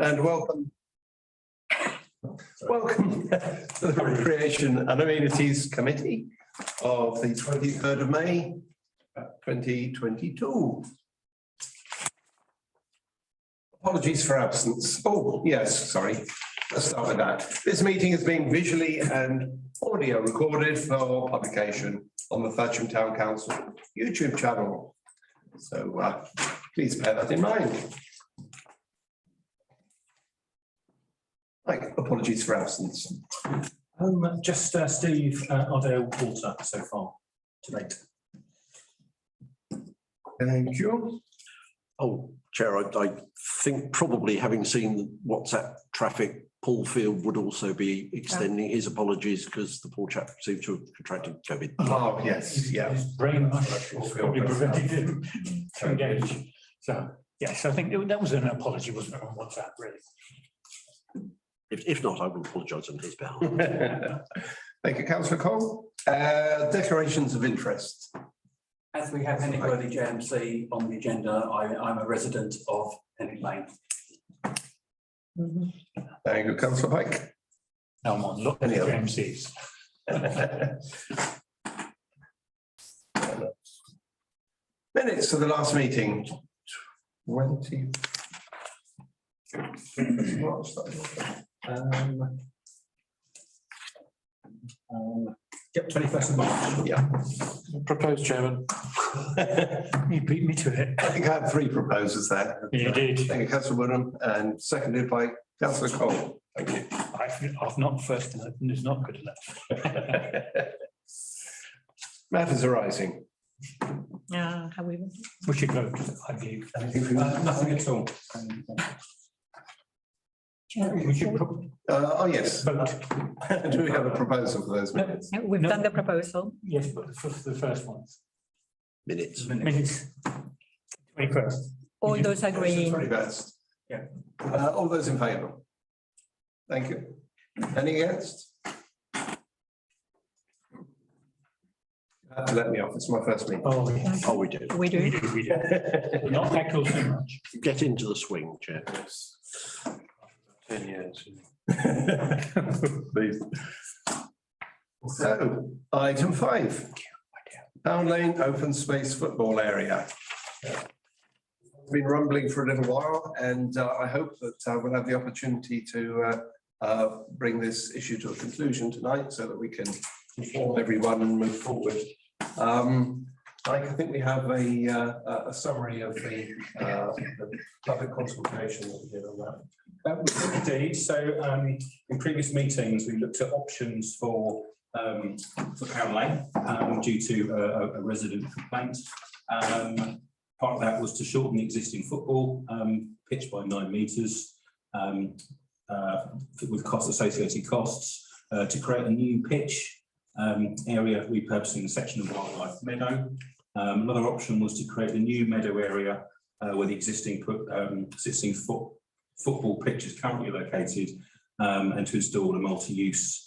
and welcome. Welcome to the Recreation and Amenities Committee of the 23rd of May, 2022. Apologies for absence. Oh, yes, sorry. Let's start with that. This meeting is being visually and audio recorded for publication on the Thatcham Town Council YouTube channel. So please bear that in mind. Right, apologies for absence. Just Steve Ardale Walter so far to date. Thank you. Oh, Chair, I think probably having seen WhatsApp traffic, Paul Field would also be extending his apologies because the poor chap seemed to have contracted COVID. Oh, yes, yeah. His brain probably prevented him to engage. So, yes, I think that was an apology, wasn't it, on WhatsApp, really? If not, I will apologise on his behalf. Thank you, Councillor Cole. Declarations of interest. As we have Kennet JMC on the agenda, I'm a resident of Kennet Lane. Thank you, Councillor Pike. No, I'm on look at the MCs. Minutes of the last meeting. 20. Yep, 21st of March. Yeah. Proposed, Chairman. You beat me to it. I think I had three proposers there. You did. Thank you, Councillor Woodham, and seconded by Councillor Cole. Thank you. I've not first, and it's not good enough. Matters arising. We should vote, I believe. Nothing at all. We should Oh, yes. vote. Do we have a proposal for those minutes? We've done the proposal. Yes, but for the first ones. Minutes. Minutes. 21st. All those agreeing. Very best. Yeah. All those in favour? Thank you. Any against? You have to let me off. It's my first meeting. Oh, yeah. Oh, we do. We do. We do. Not heckle so much. Get into the swing, Chair. 10 years. Please. So, item 5. Town Lane Open Space Football Area. Been rumbling for a little while, and I hope that we'll have the opportunity to bring this issue to a conclusion tonight so that we can inform everyone and move forward. I think we have a summary of the public consultation that we did on that. Indeed. So in previous meetings, we looked at options for Town Lane due to a resident complaint. Part of that was to shorten the existing football pitch by 9 metres with associated costs, to create a new pitch area repurposing a section of wildlife meadow. Another option was to create a new meadow area where the existing football pitch is currently located, and to install a multi-use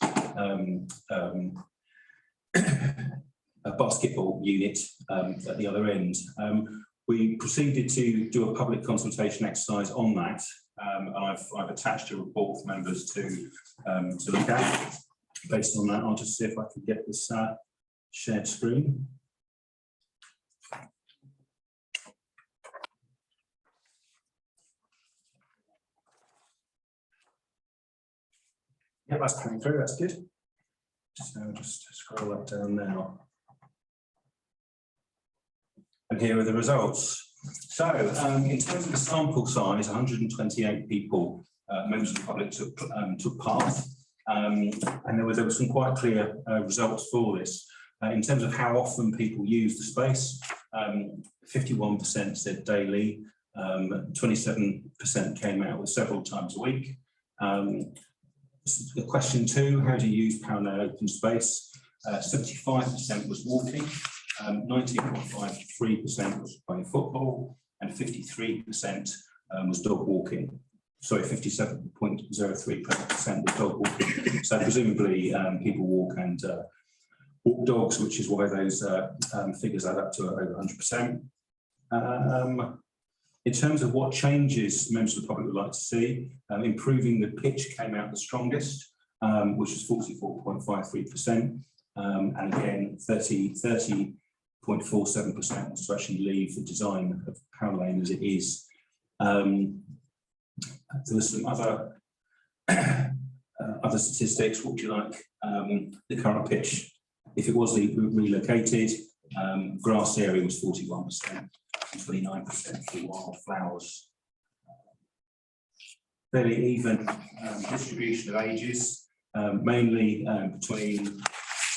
a basketball unit at the other end. We proceeded to do a public consultation exercise on that, and I've attached a report for members to look at. Based on that, I'll just see if I can get this shared screen. Yeah, that's coming through, that's good. So I'll just scroll that down now. And here are the results. So in terms of the sample size, 128 people, members of the public took part. And there were some quite clear results for this. In terms of how often people use the space, 51% said daily, 27% came out with several times a week. Question 2, how do you use Pound open space? 75% was walking, 19.53% was playing football, and 53% was dog walking. Sorry, 57.03% was dog walking. So presumably people walk and walk dogs, which is why those figures add up to over 100%. In terms of what changes members of the public would like to see, improving the pitch came out the strongest, which was 44.53%. And again, 30.47% was to actually leave the design of Power Lane as it is. There was some other other statistics. What would you like? The current pitch, if it was relocated, grass area was 41% and 29% for wildflowers. Fairly even distribution of ages, mainly between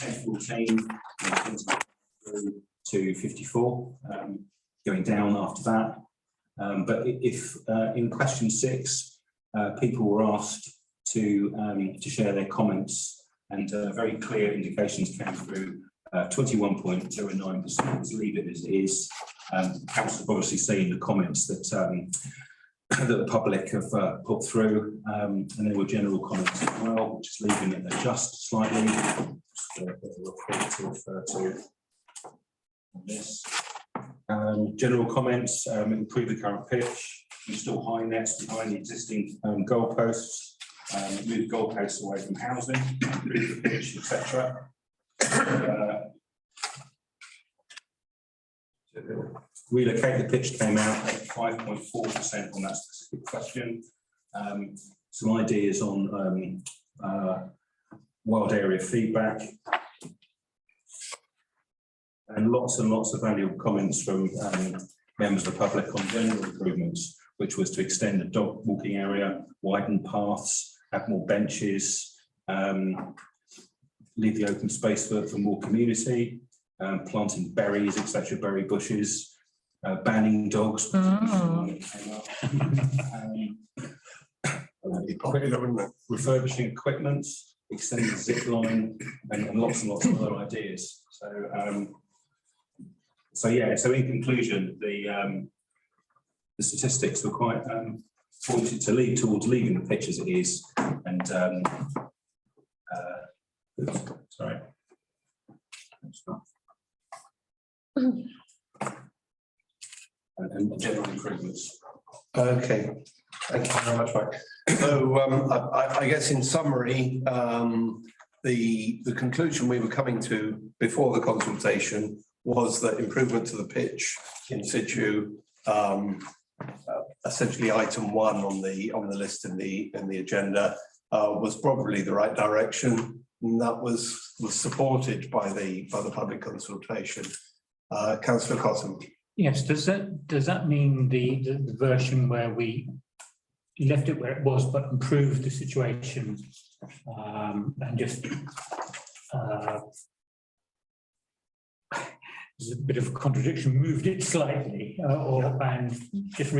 10-14 and 20 to 54, going down after that. But if in question 6, people were asked to share their comments, and very clear indications came through. 21.09% was leave it as it is. Council have obviously seen the comments that that the public have put through, and there were general comments as well, which is leaving it adjust slightly. Just a report to refer to on this. General comments: improve the current pitch, install high nets behind the existing goalposts, move goalposts away from housing, improve the pitch, etc. Relocate the pitch came out at 5.4% on that specific question. Some ideas on wild area feedback, and lots of valuable comments from members of the public on general improvements, which was to extend the dog walking area, widen paths, have more benches, leave the open space for more community, planting berries, etc., berry bushes, banning dogs. Refurbishing equipment, extending the zip line, and lots of other ideas. So yeah, so in conclusion, the statistics were quite pointed to lead towards leaving the pitch as it is, and sorry. And general improvements. Okay, thank you very much, Mike. So I guess in summary, the conclusion we were coming to before the consultation was that improvement to the pitch in situ, essentially item 1 on the list in the agenda, was probably the right direction, and that was supported by the public consultation. Councillor Cotton. Yes, does that mean the version where we left it where it was but improved the situation, and just there's a bit of a contradiction, moved it slightly, and just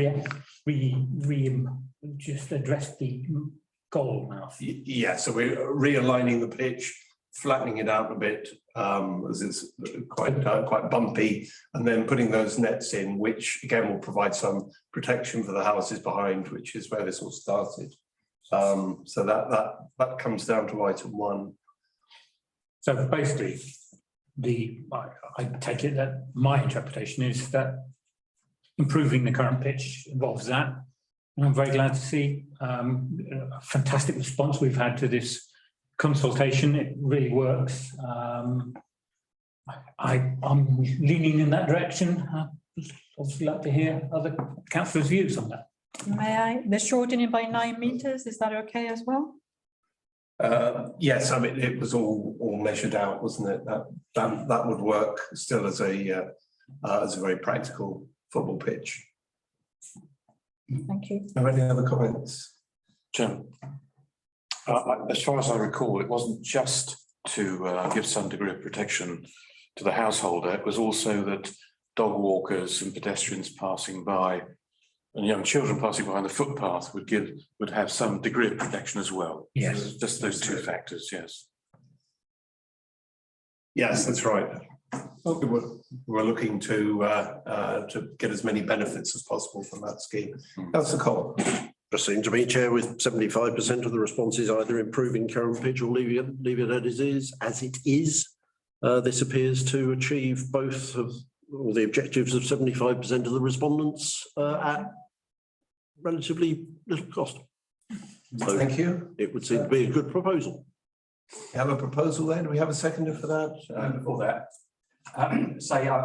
just addressed the goal now? Yeah, so we're realigning the pitch, flattening it out a bit, as it's quite bumpy, and then putting those nets in, which again will provide some protection for the houses behind, which is where this all started. So that comes down to item 1. So basically, I take it that my interpretation is that improving the current pitch involves that. And I'm very glad to see a fantastic response we've had to this consultation. It really works. I'm leaning in that direction. I'd obviously like to hear other councillors' views on that. May I? The shortening by 9 meters, is that okay as well? Yes, I mean, it was all measured out, wasn't it? That would work still as a very practical football pitch. Thank you. Are there any other comments? Chairman, as far as I recall, it wasn't just to give some degree of protection to the householder. It was also that dog walkers and pedestrians passing by and young children passing by on the footpath would have some degree of protection as well. Yes. So just those 2 factors, yes. Yes, that's right. We're looking to get as many benefits as possible from that scheme. Councillor Cole. Just seemed to me, Chair, with 75% of the responses either improving current pitch or leave it as it is. This appears to achieve both of or the objectives of 75% of the respondents at relatively little cost. So Thank you. it would seem to be a good proposal. We have a proposal there. Do we have a seconder for that? Before that, I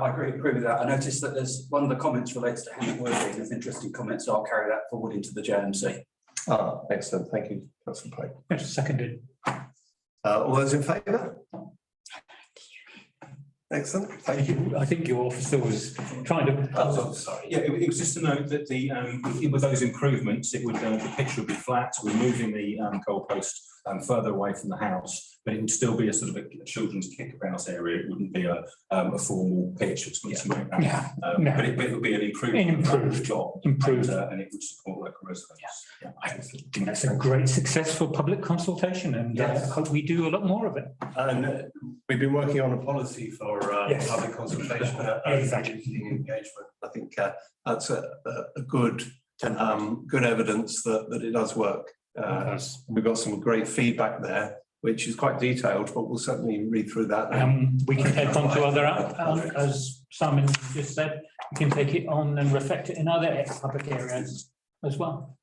agree with that. I noticed that there's one of the comments relates to hand working. There's interesting comments, so I'll carry that forward into the JMC. Oh, excellent. Thank you, Councillor Pike. Yes, seconded. All those in favour? Excellent, thank you. I think your officer was trying to. Oh, sorry. Yeah, it was just to note that the, with those improvements, it would, the picture would be flat, we're moving the goalpost further away from the house, but it would still be a sort of a children's kickabout area. It wouldn't be a formal pitch. It's something like that. Yeah, But it would be an improvement. Improved. Job. Improved. And it would support local residents. Yeah. I think that's a great success for public consultation, and I hope we do a lot more of it. And we've been working on a policy for Yes. public consultation. Exactly. Engagement. I think that's a good good evidence that it does work. We've got some great feedback there, which is quite detailed, but we'll certainly read through that. We can take on to other, as Simon just said, we can take it on and reflect it in other public areas as well.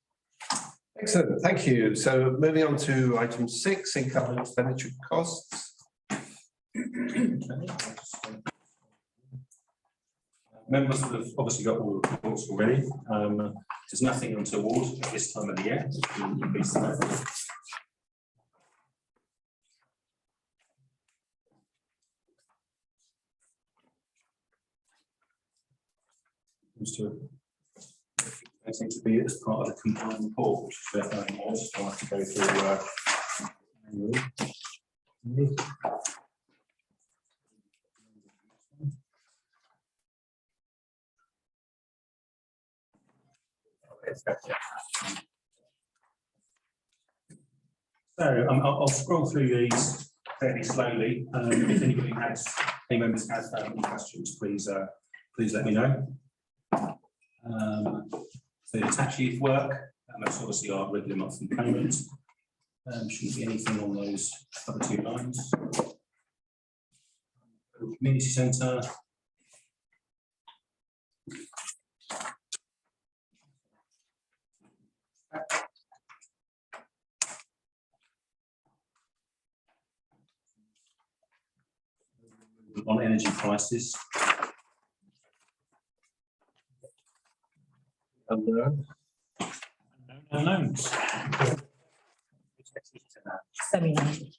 Excellent, thank you. So moving on to item 6, income and expenditure costs. Members have obviously got all the reports already. There's nothing untoward at this time of the year. I think to be as part of the combined report, which is their own was, so I have to go through. So I'll scroll through these fairly slowly. If anybody has, any members has any questions, please let me know. So detached youth work, that's obviously our regular monthly payments. Shouldn't be anything on those other 2 lines. Community centre. On energy prices. Unknowns. Semi-known.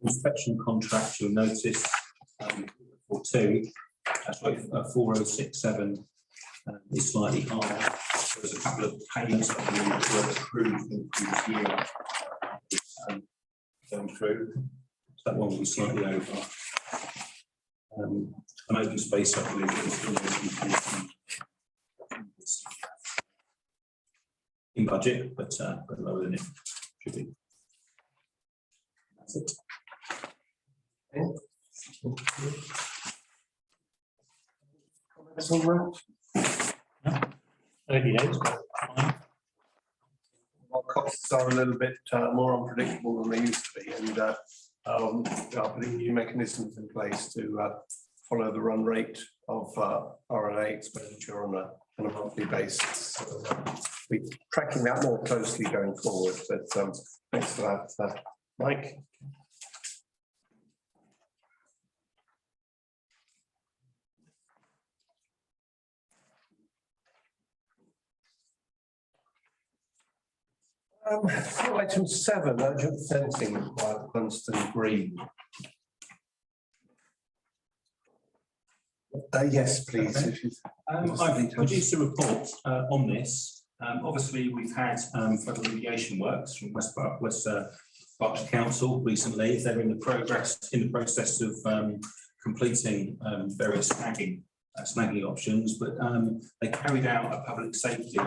Inspection contract, you'll notice for 4067 is slightly higher. There's a couple of payments that were approved in the previous year going through. So that one will be slightly over. An open space, I believe, is in budget, but lower than it should be. That's it. Comments on that? 30 days, but fine. Our costs are a little bit more unpredictable than they used to be, and we are putting new mechanisms in place to follow the run rate of RLA expenditure on a monthly basis. So, we're tracking that more closely going forward, but thanks for that, Mike. Item 7, urgent fencing required Dunstan Green. Yes, please. Okay. I've produced a report on this. Obviously, we've had further remediation works from Berkshire Council recently. They're in the process of completing various snagging options, but they carried out a public safety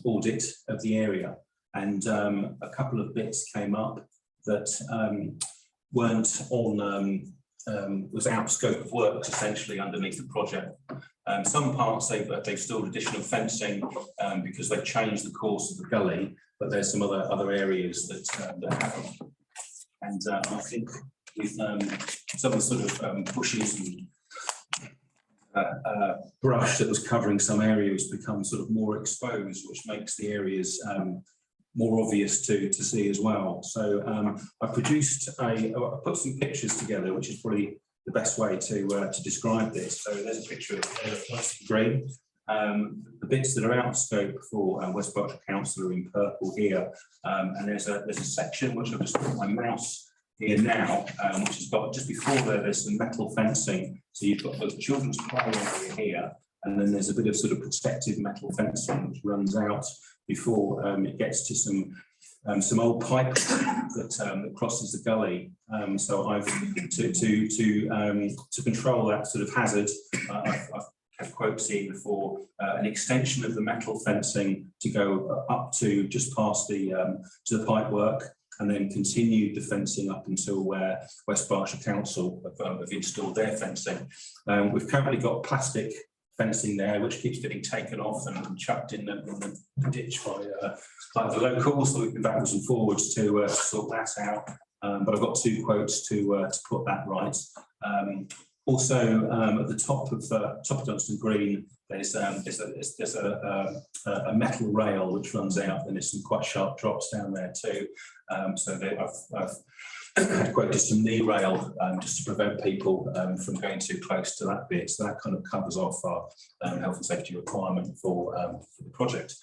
audit of the area, and a couple of bits came up that weren't on, was out of scope of works essentially underneath the project. Some parts they've installed additional fencing because they've changed the course of the gully, but there's some other areas that haven't. And I think with some of the sort of bushes and brush that was covering some areas become sort of more exposed, which makes the areas more obvious to see as well. So I put some pictures together, which is probably the best way to describe this. So there's a picture of Dunstan Green. The bits that are out of scope for West Berkshire Council are in purple here, and there's a section which I've just put my mouse here now, which has got just before there's some metal fencing. So you've got the children's play area here, and then there's a bit of sort of protective metal fencing which runs out before it gets to some old pipe that crosses the gully. So I've to control that sort of hazard, I've had quotes here for an extension of the metal fencing to go up to just past the to the pipe work, and then continued the fencing up until where West Berkshire Council have installed their fencing. We've currently got plastic fencing there, which keeps getting taken off and chucked in the ditch by the locals. So we've been backwards and forwards to sort that out. But I've got two quotes to put that right. Also, at the top of Dunstan Green, there's a metal rail which runs out, and there's some quite sharp drops down there too. So I've quoted some knee rail just to prevent people from going too close to that bit. So that kind of covers off our health and safety requirement for the project.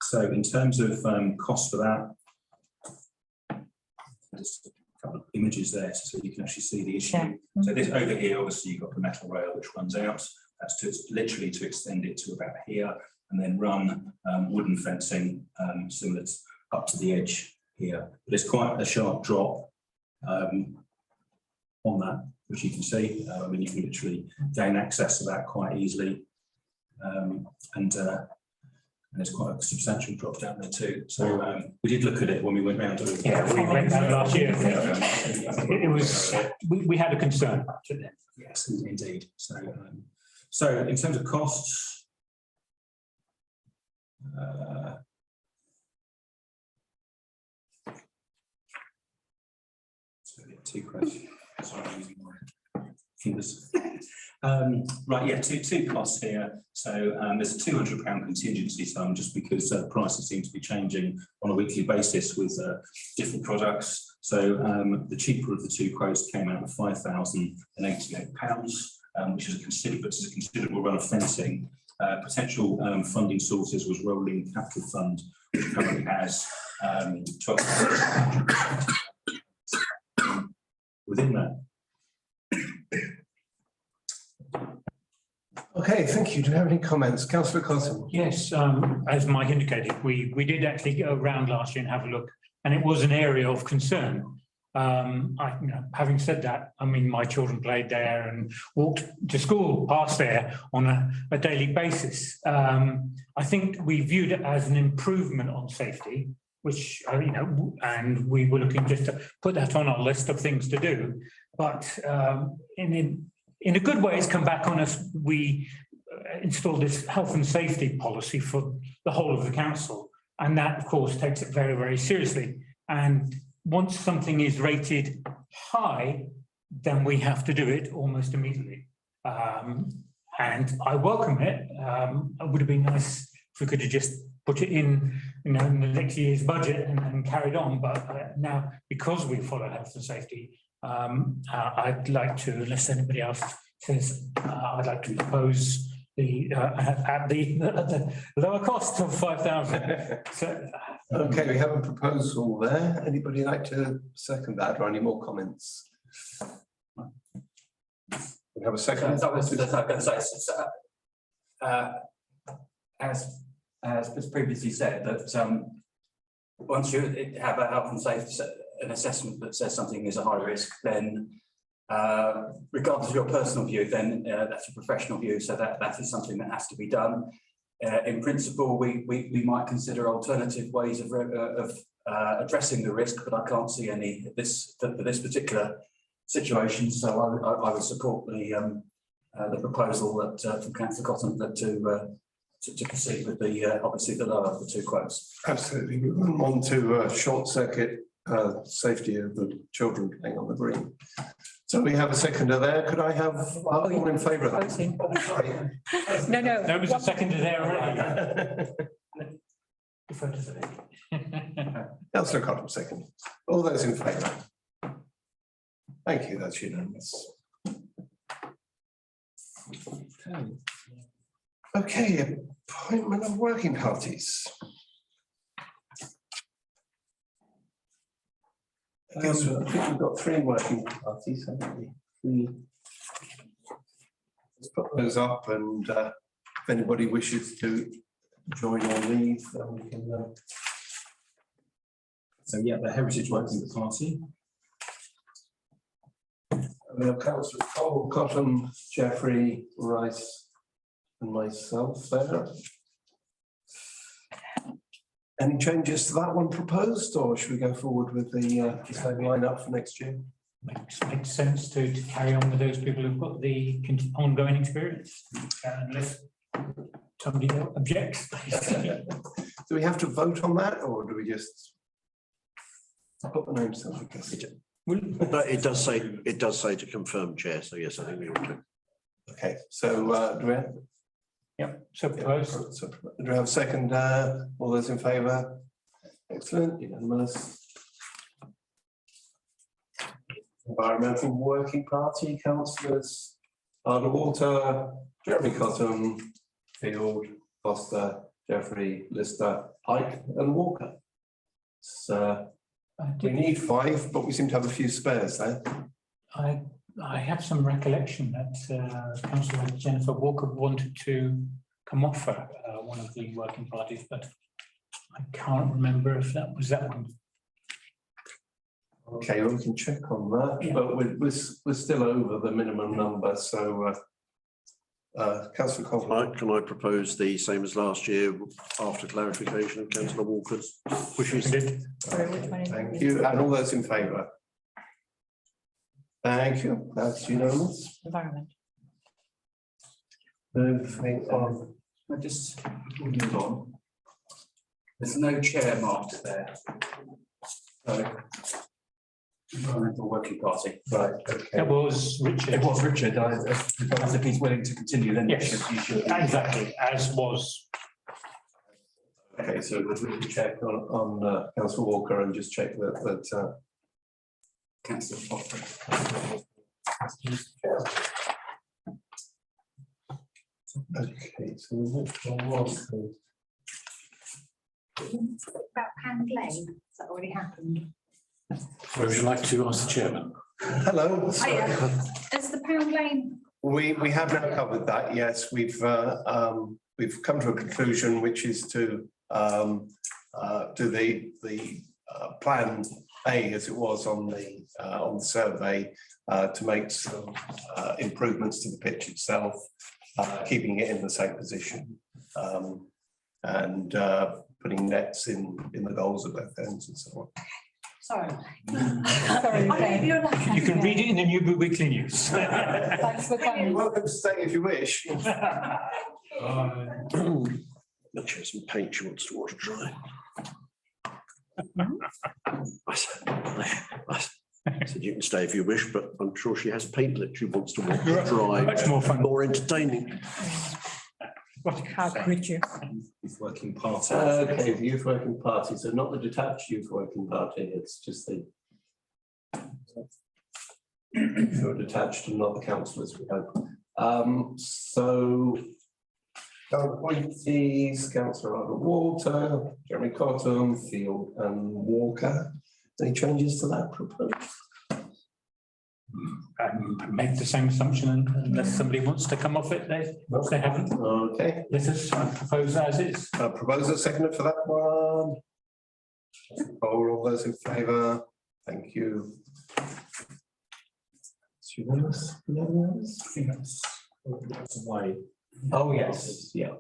So in terms of cost for that, there's a couple of images there so you can actually see the issue. Yeah. So this over here, obviously you've got the metal rail which runs out. That's literally to extend it to about here, and then run wooden fencing similar up to the edge here. But it's quite a sharp drop on that, which you can see. I mean, you can literally gain access to that quite easily, and there's quite a substantial drop down there too. So we did look at it when we went round. Yeah, we went round last year. It was, we had a concern about it then. Yes, indeed. So in terms of costs, two questions. Sorry, I'm using my fingers. Right, yeah, two costs here. So there's a £200 contingency sum just because prices seem to be changing on a weekly basis with different products. So the cheaper of the two quotes came out at £5,088, which is a considerable run of fencing. Potential funding sources was rolling capital fund, which currently has 12 within that. Okay, thank you. Do you have any comments? Councillor Cotton? Yes, as Mike indicated, we did actually go around last year and have a look, and it was an area of concern. Having said that, I mean, my children played there and walked to school past there on a daily basis. I think we viewed it as an improvement on safety, which, and we were looking just to put that on our list of things to do. But in a good way, it's come back on us. We installed this health and safety policy for the whole of the council. And that, of course, takes it very, very seriously. And once something is rated high, then we have to do it almost immediately. And I welcome it. It would have been nice if we could have just put it in, in the next year's budget and carried on. But now, because we follow health and safety, I'd like to, unless anybody else says, I'd like to propose at the lower cost of 5,000. So, okay, we have a proposal there. Anybody like to second that, or any more comments? We have a second. As was previously said, that once you have a health and safety an assessment that says something is a high risk, then regardless of your personal view, then that's a professional view. So that is something that has to be done. in principle, we might consider alternative ways of addressing the risk, but I can't see any for this particular situation. So I would support the proposal that from Councillor Cotton that to proceed with the obviously the lower of the two quotes. Absolutely. We wouldn't want to short circuit safety of the children playing on the green. So we have a seconder there. Could I have all in favour of that? Voting. Oh, sorry. No. There was a seconder there already. Refer to the- Councillor Cottam, second. All those in favour? Thank you, that's unanimous. Okay, appointment of working parties. I think we've got 3 working parties, haven't we? Let's put those up, and if anybody wishes to join or leave, then we can. So yeah, the Heritage Working Party. We have Councillor Cole, Cottam, Jeffrey, Rice, and myself there. Any changes to that one proposed, or should we go forward with the same lineup for next year? Makes sense to carry on with those people who've got the ongoing experience, unless somebody objects. Do we have to vote on that, or do we just put the names down? But it does say to confirm, Chair, so yes, I think we ought to. Okay, so do we have? Yep, so propose. So, do we have a second? All those in favour? Excellent, unanimous. Environmental Working Party, councillors, Water, Jeremy Cottam, Field, Foster, Jeffrey, Lister, Pike and Walker. So we need 5, but we seem to have a few spares there. I have some recollection that Councillor Jennifer Walker wanted to come off for one of the working parties, but I can't remember if that was that one. Okay, well, we can check on that, Yeah. but we're still over the minimum number, so Councillor Coughlin. Can I propose the same as last year after clarification of Councillor Walker's wishes? Sorry, which one is it? Thank you, and all those in favour? Thank you, that's unanimous. Environment. Moving on. I just move on. There's no chair marked there. So. Environmental Working Party. Right, okay. That was Richard. It was Richard. If he's willing to continue, then you Yes, you should. exactly, as was. Okay, so we'll check on Councillor Walker and just check that Councillor Foster. okay, so which one was the- About Pound Lane, has that already happened? Would you like to ask the chairman? Hello. sorry. Has the Pound Lane, We have now covered that, yes, we've come to a conclusion, which is to do the plan A as it was on the survey, to make some improvements to the pitch itself, keeping it in the same position, and putting nets in the goals of both ends and so on. sorry. Sorry, I know you're like. You can read it in the New Weekly News. Thanks for You're coming. welcome to stay if you wish. The chair's some paint she wants to wash dry. I said you can stay if you wish, but I'm sure she has paint that she wants to wash dry. Much more fun. More entertaining. How could you? Youth Working Party. Okay, the youth working party, so not the detached youth working party, it's just the who are detached and not the councillors, we hope. So appointees, Councillor Water, Jeremy Cottam, Field and Walker. Any changes to that proposed? Make the same assumption unless somebody wants to come off it, they haven't. Okay, Let us propose as is. proposer seconded for that one. All those in favour, thank you. It's unanimous, unanimous? That's away. Oh, yes, yeah.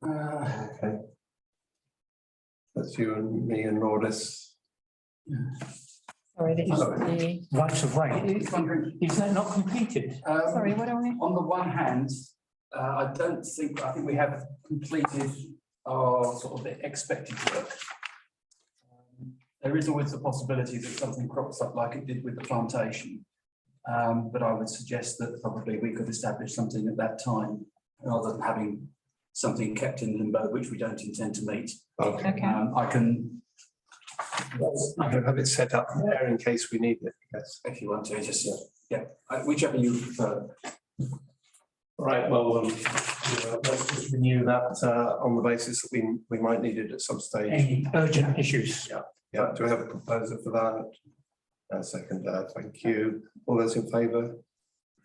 Okay. That's you and me and Lourdes. Sorry, this is the, Rights of way, is that not completed? sorry, what are we? On the one hand, I think we have completed our sort of expected work. There is always the possibility that something crops up like it did with the plantation. But I would suggest that probably we could establish something at that time rather than having something kept in limbo, which we don't intend to meet. Okay. Okay. I can, I can have it set up there in case we need it. Yes. if you want to, just, yeah, whichever you prefer. Right, well, let's just renew that on the basis that we might need it at some stage. Any urgent issues? Yeah, do we have a proposer for that? Second, thank you. All those in favour?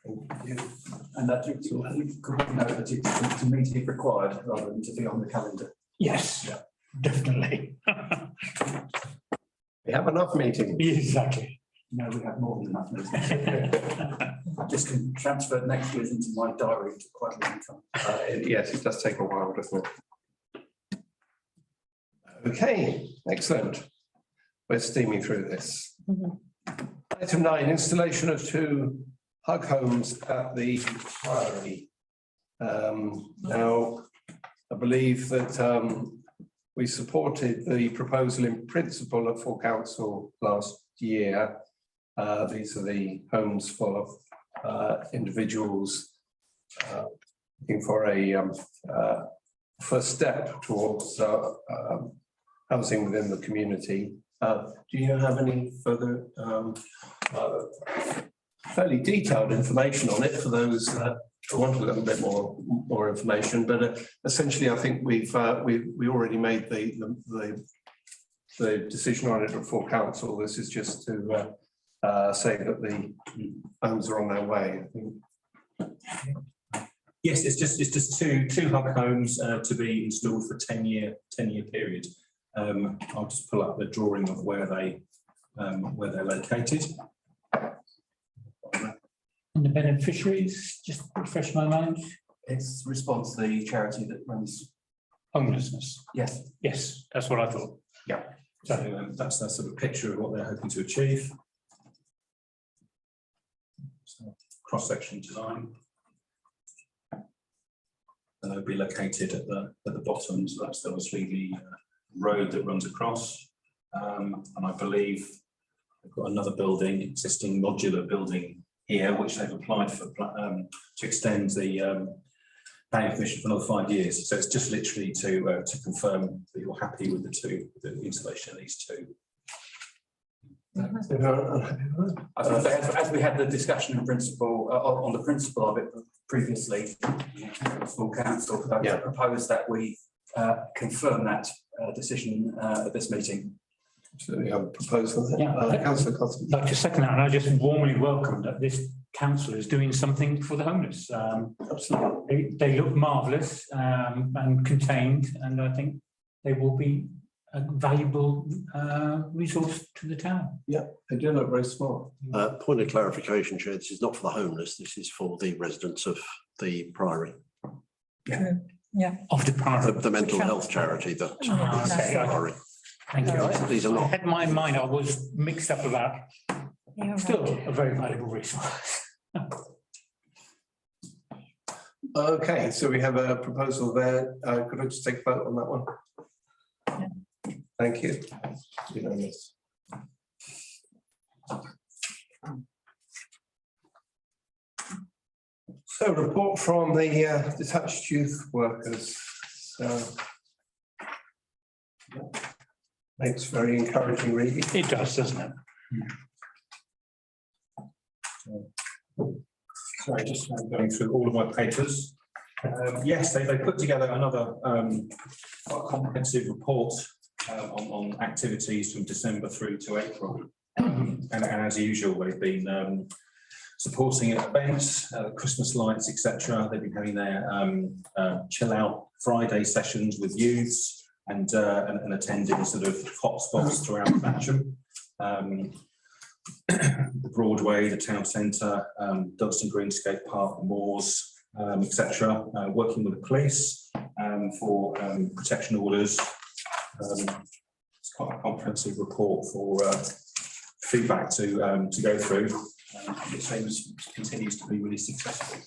Thank you. And that you could note that it's to meet if required rather than to be on the calendar. Yes, Yeah. definitely. We have enough meetings. Exactly. No, we have more than enough meetings. I just can transfer next year's into my diary to quite a long time. Yes, it does take a while, doesn't it? Okay, excellent. We're steaming through this. Item 9, installation of 2 hug homes at the Priory. Now, I believe that we supported the proposal in principle at full council last year. These are the homes for individuals looking for a first step towards housing within the community. Do you have any further fairly detailed information on it for those who want a little bit more information? But essentially, I think we already made the decision on it at full council. This is just to say that the homes are on their way, I think. Yes, it's just two hub homes to be installed for a 10-year period. I'll just pull up the drawing of where they're located. And the beneficiaries, just refresh my mind, It's Response, the charity that runs. homelessness. Yes. Yes, that's what I thought. Yeah. So that's the sort of picture of what they're hoping to achieve. So, cross-section design. And they'll be located at the bottom, so that's obviously the road that runs across. And I believe they've got another building, existing modular building here, which they've applied for to extend the planning permission for another 5 years. So it's just literally to confirm that you're happy with the installation of these 2. I think as we had the discussion in principle, on the principle of it previously, full council, I propose that we confirm that decision at this meeting. Absolutely, I would propose that. Yeah. Councillor Cotton. I'd like to second that, and I just warmly welcome that this council is doing something for the homeless. Absolutely. They look marvellous and contained, and I think they will be a valuable resource to the town. Yeah, they do look very smart. Point of clarification, Chair, this is not for the homeless, this is for the residents of the Priory, Yeah. Of the Priory. the mental health charity that is okay. Priory. Thank you. These are I not. had my mind, I was mixed up about, You're still right. a very valuable resource. Okay, so we have a proposal there. Could I just take a vote on that one? Thank you. Unanimous. So report from the detached youth workers. So it's very encouraging reading. It does, doesn't it? Sorry, just going through all of my papers. Yes, they put together another quite comprehensive report on activities from December through to April. And as usual, they've been supporting events, Christmas lights, etc. They've been having their chill out Friday sessions with youths and attending sort of hotspots throughout Thatcham. The Broadway, the town centre, Dunstan Green skate park, the moors, etc. Working with the police. for protection orders. It's quite a comprehensive report for feedback to go through. It seems continues to be really successful.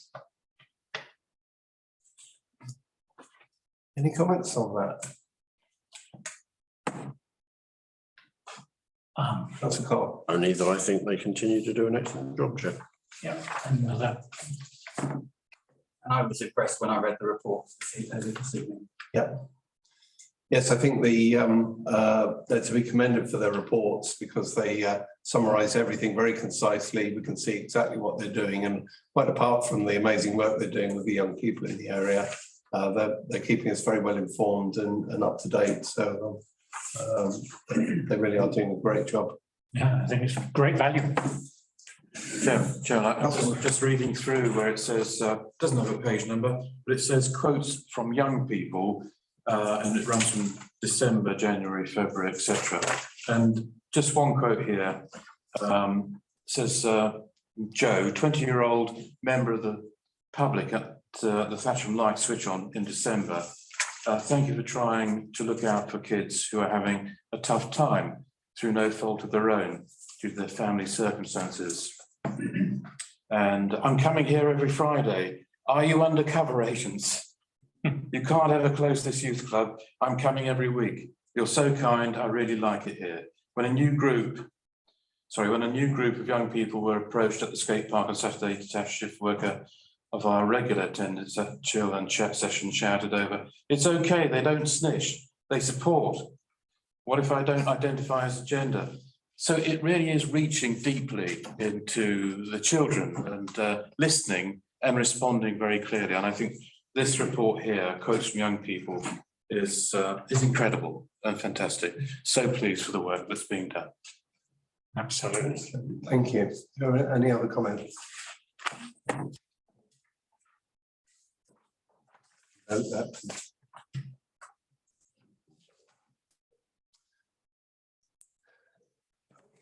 Any comments on that? Councillor Cole. Only that I think they continue to do an excellent job, Chair. Yeah, another. And I was impressed when I read the report this evening. Yes, I think they're to be commended for their reports because they summarise everything very concisely. We can see exactly what they're doing, and quite apart from the amazing work they're doing with the young people in the area, they're keeping us very well informed and up to date. So they really are doing a great job. Yeah, I think it's great value. Chair, I was just reading through where it says, doesn't have a page number, but it says quotes from young people, and it runs from December, January, February, etc. And just one quote here says, Joe, 20-year-old member of the public at the Thatcham light switch on in December. Thank you for trying to look out for kids who are having a tough time through no fault of their own due to their family circumstances. And I'm coming here every Friday. Are you undercover agents? You can't ever close this youth club. I'm coming every week. You're so kind. I really like it here. When a new group of young people were approached at the skate park on Saturday, detached shift worker of our regular attendance at chill and chat session shouted over, "It's okay, they don't snitch, they support. What if I don't identify as a gender?" So it really is reaching deeply into the children and listening and responding very clearly. And I think this report here, quotes from young people, is incredible and fantastic. So pleased for the work that's being done. Absolutely. Thank you. Are there any other comments?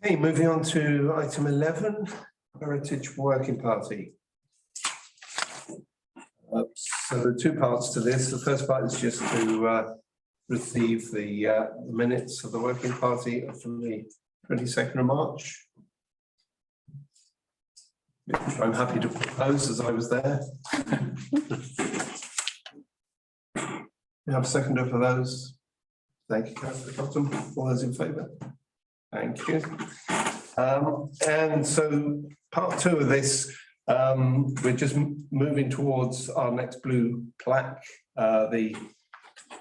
Okay, moving on to item 11, Heritage Working Party. So there are two parts to this. The first part is just to receive the minutes of the working party from the 22nd of March. I'm happy to propose as I was there. We have a seconder for those. Thank you, Councillor Cotton. All those in favour? Thank you. And so part two of this, we're just moving towards our next blue plaque. The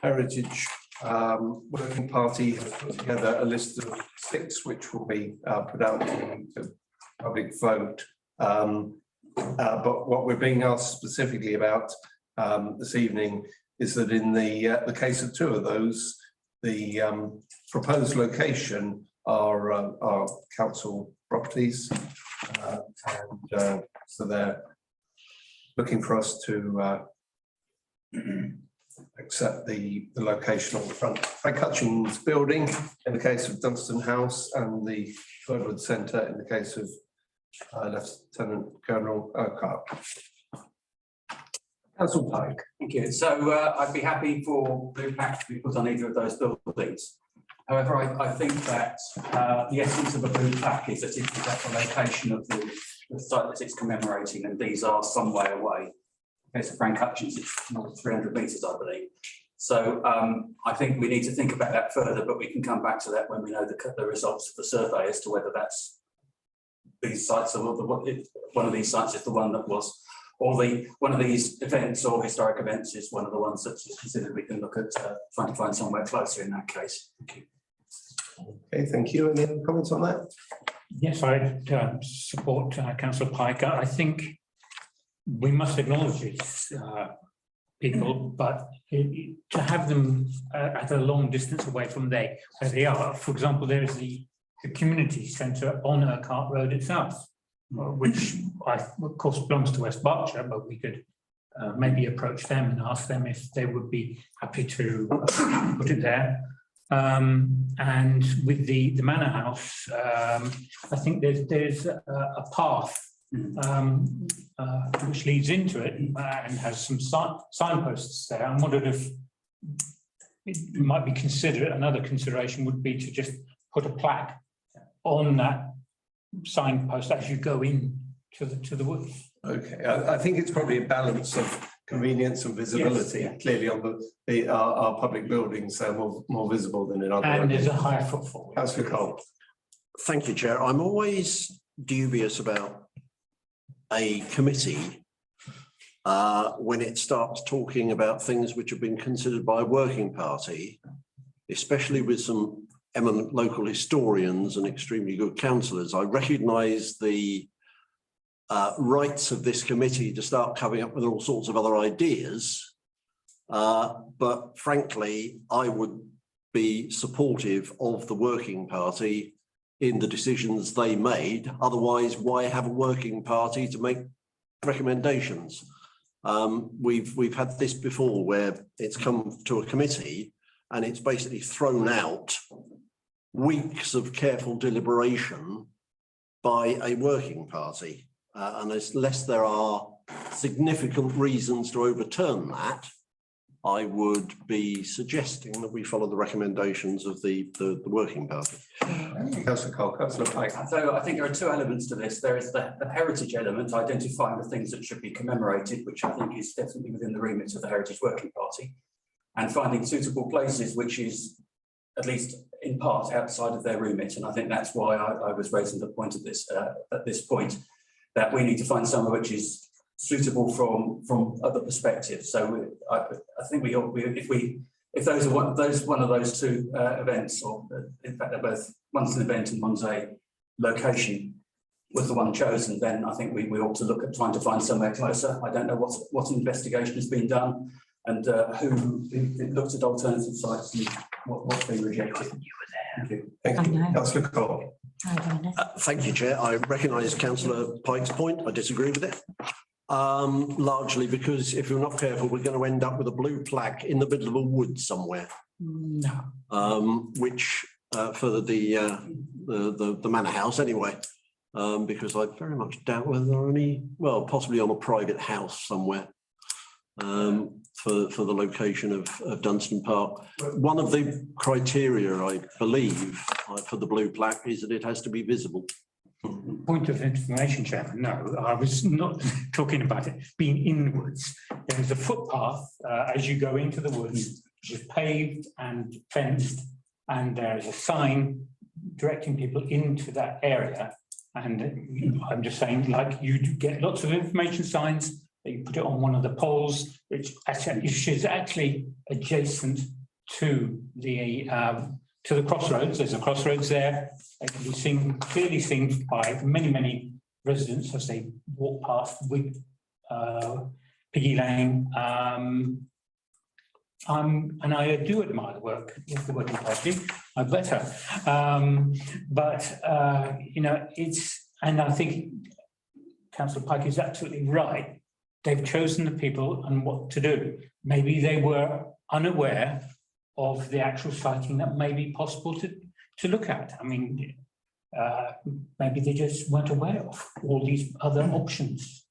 Heritage Working Party has put together a list of 6, which will be put out to public vote. But what we're being asked specifically about this evening is that in the case of 2 of those, the proposed location are council properties, and so they're looking for us to accept the location on the front. Frank Hutchins building in the case of Dunstan House, and the Birdwood Centre in the case of Lieutenant Colonel Urquhart. Council Pike. Thank you. So I'd be happy for blue plaque to be put on either of those buildings. However, I think that the essence of a blue plaque is that it's at the location of the site that it's commemorating, and these are some way away. In case of Frank Hutchins, it's more than 300 metres, I believe. So I think we need to think about that further, but we can come back to that when we know the results of the survey as to whether that's these sites or one of these sites is the one that was, or one of these events or historic events is one of the ones that's considered. We can look at trying to find somewhere closer in that case. Thank you. Okay, thank you. Any other comments on that? Yes, I support Councillor Pike. I think we must acknowledge these people, but to have them at a long distance away from where they are. For example, there is the community centre on Urquhart Road itself, which of course belongs to West Berkshire, but we could maybe approach them and ask them if they would be happy to put it there. And with the manor house, I think there's a path which leads into it and has some signposts there. I wondered if it might be considered, another consideration would be to just put a plaque on that signpost as you go in to the woods. Okay, I think it's probably a balance of convenience and visibility. Yes, yeah. Clearly on our public buildings, they're more visible than in other. And there's a locations. higher footfall. Councillor Cole. Thank you, Chair. I'm always dubious about a committee when it starts talking about things which have been considered by a working party, especially with some eminent local historians and extremely good councillors. I recognise the rights of this committee to start coming up with all sorts of other ideas. But frankly, I would be supportive of the working party in the decisions they made. Otherwise, why have a working party to make recommendations? We've had this before where it's come to a committee and it's basically thrown out weeks of careful deliberation by a working party. And unless there are significant reasons to overturn that, I would be suggesting that we follow the recommendations of the working party. Councillor Cole, Councillor Pike. So I think there are two elements to this. There is the heritage element, identifying the things that should be commemorated, which I think is definitely within the remit of the Heritage Working Party, and finding suitable places, which is at least in part outside of their remit. And I think that's why I was raising the point of this at this point, that we need to find somewhere which is suitable from other perspectives. So I think if those are one of those two events, or in fact they're both, one's an event and one's a location, was the one chosen, then I think we ought to look at trying to find somewhere closer. I don't know what investigation has been done and who looked at alternative sites and what's been rejected. Thank you. Thank you. Councillor Cole. Thank you, Chair. I recognise Councillor Pike's point. I disagree with it. Largely because if we're not careful, we're going to end up with a blue plaque in the middle of a wood somewhere. No. Which for the manor house anyway, because I very much doubt whether there are any, well, possibly on a private house somewhere. For the location of Dunstan Park. One of the criteria, I believe, for the blue plaque is that it has to be visible. Point of information, Chairman, no, I was not talking about it being inwards. There is a footpath as you go into the woods, which is paved and fenced, and there is a sign directing people into that area. And I'm just saying, like, you get lots of information signs, you put it on one of the poles, which is actually adjacent to the crossroads. There's a crossroads there. It can be clearly seen by many residents as they walk past with Piggy Lane. And I do admire the work of the working party. I better, you know, and I think Councillor Pike is absolutely right. They've chosen the people and what to do. Maybe they were unaware of the actual siting that may be possible to look at. I mean, maybe they just weren't aware of all these other options.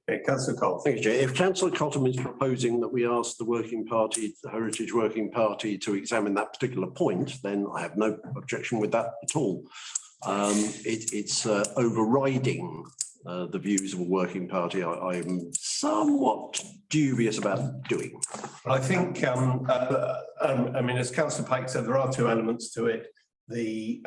Okay, Councillor Cole. Thank you, Chair. If Councillor Cottam is proposing that we ask the working party, the Heritage Working Party, to examine that particular point, then I have no objection with that at all. It's overriding the views of a working party. I'm somewhat dubious about doing. I think, I mean, as Councillor Pike said, there are two elements to it. The